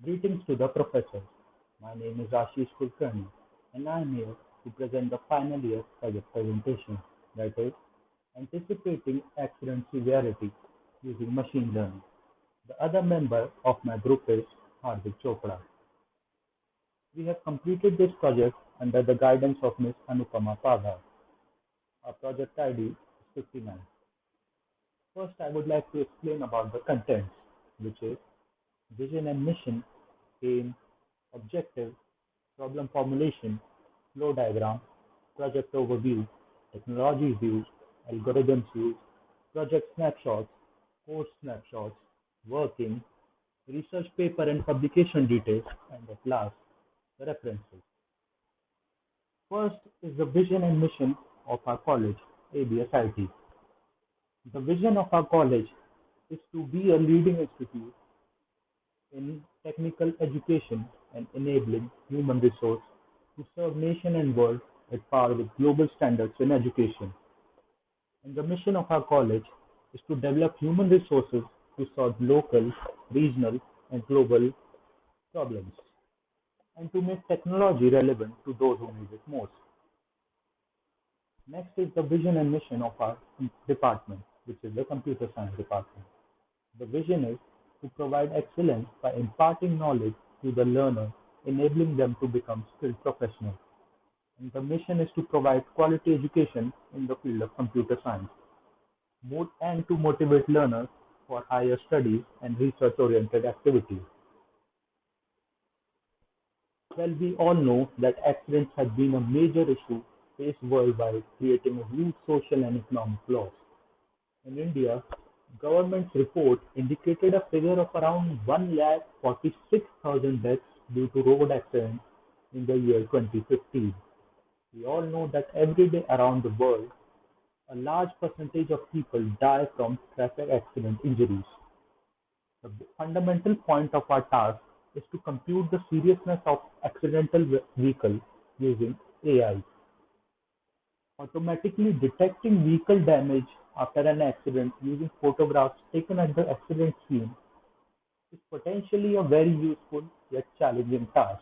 Greetings to the professors. My name is Ashish Kulkarni and I am here to present the final year project presentation, that is, anticipating accident severity using machine learning. The other member of my group is Hardik Chopra. We have completed this project under the guidance of Ms. Anupama Pavhar. Our project ID is 59. First, I would like to explain about the contents, which is vision and mission, aim, objective, problem formulation, flow diagram, project overview, technologies used, algorithms used, project snapshots, course snapshots, working, research paper and publication details, and at last, the references. First is the vision and mission of our college, ABSIT. The vision of our college is to be a leading institute in technical education and enabling human resource to serve nation and world at par with global standards in education. And the mission of our college is to develop human resources to solve local, regional, and global problems, and to make technology relevant to those who need it most. Next is the vision and mission of our department, which is the computer science department. The vision is to provide excellence by imparting knowledge to the learner, enabling them to become skilled professionals. And the mission is to provide quality education in the field of computer science, and to motivate learners for higher studies and research-oriented activities. Well, we all know that accidents have been a major issue faced worldwide, creating a huge social and economic loss. In India, government's report indicated a figure of around 1,46,000 deaths due to road accidents in the year 2015. We all know that every day around the world, a large percentage of people die from traffic accident injuries. The fundamental point of our task is to compute the seriousness of accidental vehicle using AI. Automatically detecting vehicle damage after an accident using photographs taken at the accident scene is potentially a very useful yet challenging task.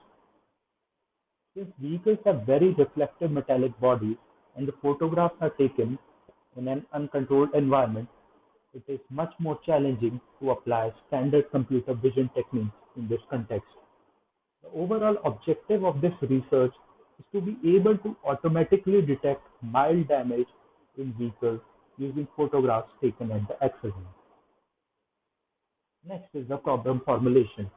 Since vehicles have very reflective metallic bodies and the photographs are taken in an uncontrolled environment, it is much more challenging to apply standard computer vision techniques in this context. The overall objective of this research is to be able to automatically detect mild damage in vehicles using photographs taken at the accident. Next is the problem formulation.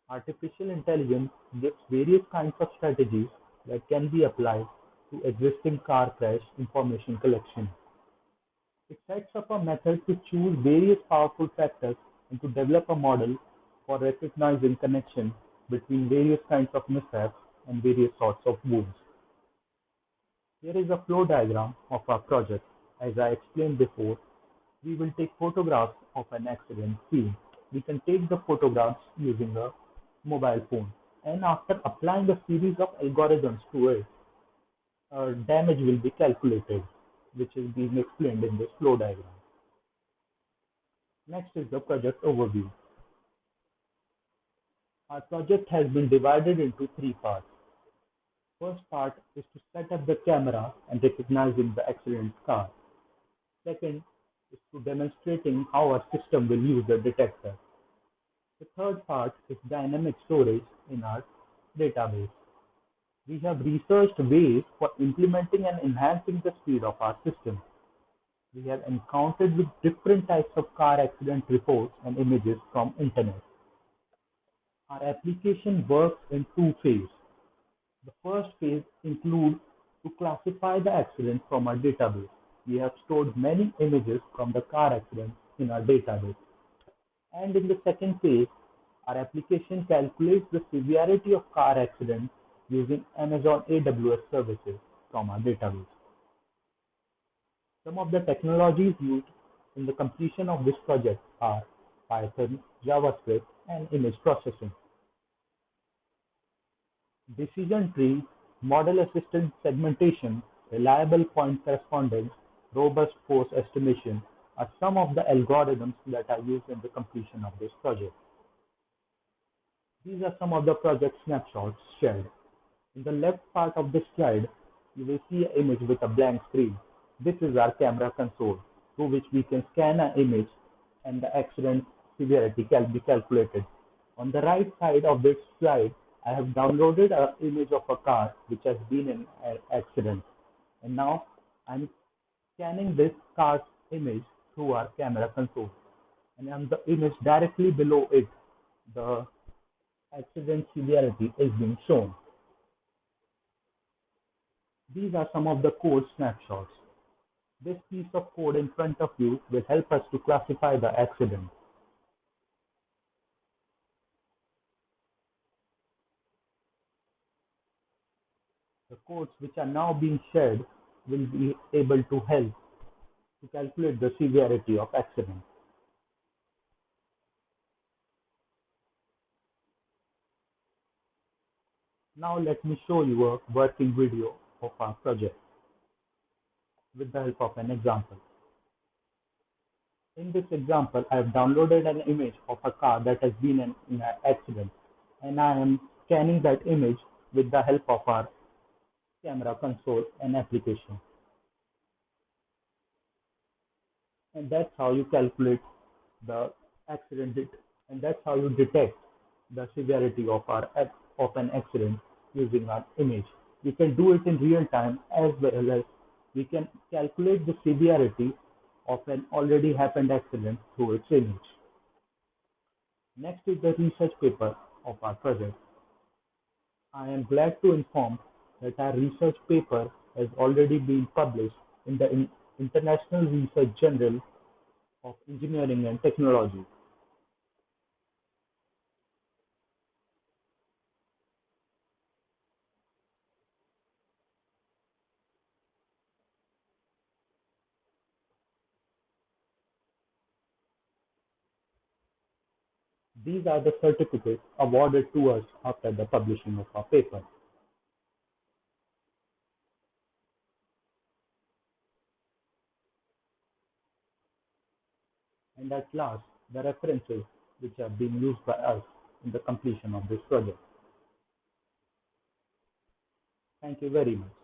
Artificial intelligence gives various kinds of strategies that can be applied to existing car crash information collection. It sets up a method to choose various powerful factors and to develop a model for recognizing connection between various kinds of mishaps and various sorts of wounds. Here is a flow diagram of our project. As I explained before, we will take photographs of an accident scene. We can take the photographs using a mobile phone, and after applying a series of algorithms to it, damage will be calculated, which is being explained in this flow diagram. Next is the project overview. Our project has been divided into three parts. First part is to set up the camera and recognizing the accident car. Second is to demonstrating how our system will use the detector. The third part is dynamic storage in our database. We have researched ways for implementing and enhancing the speed of our system. We have encountered with different types of car accident reports and images from internet. Our application works in two phases. The first phase includes to classify the accident from our database. We have stored many images from the car accident in our database. And in the second phase, our application calculates the severity of car accidents using Amazon AWS services from our database. Some of the technologies used in the completion of this project are Python, JavaScript, and image processing. Decision tree, model-assisted segmentation, reliable point correspondence, robust force estimation are some of the algorithms that are used in the completion of this project. These are some of the project snapshots shared. In the left part of the slide, you will see an image with a blank screen. This is our camera console, through which we can scan an image and the accident severity can be calculated. On the right side of this slide, I have downloaded an image of a car which has been in an accident. And now I'm scanning this car's image through our camera console. And on the image directly below it, the accident severity is being shown. These are some of the code snapshots. This piece of code in front of you will help us to classify the accident. The codes which are now being shared will be able to help to calculate the severity of accident. Now let me show you a working video of our project with the help of an example. In this example, I have downloaded an image of a car that has been in an accident, and I am scanning that image with the help of our camera console and application. And that's how you calculate the accident and that's how you detect the severity of an accident using our image. We can do it in real time as well as we can calculate the severity of an already happened accident through its image. Next is the research paper of our project. I am glad to inform that our research paper has already been published in the International Research Journal of Engineering and Technology. These are the certificates awarded to us after the publishing of our paper. And at last, the references which are being used by us in the completion of this project. Thank you very much.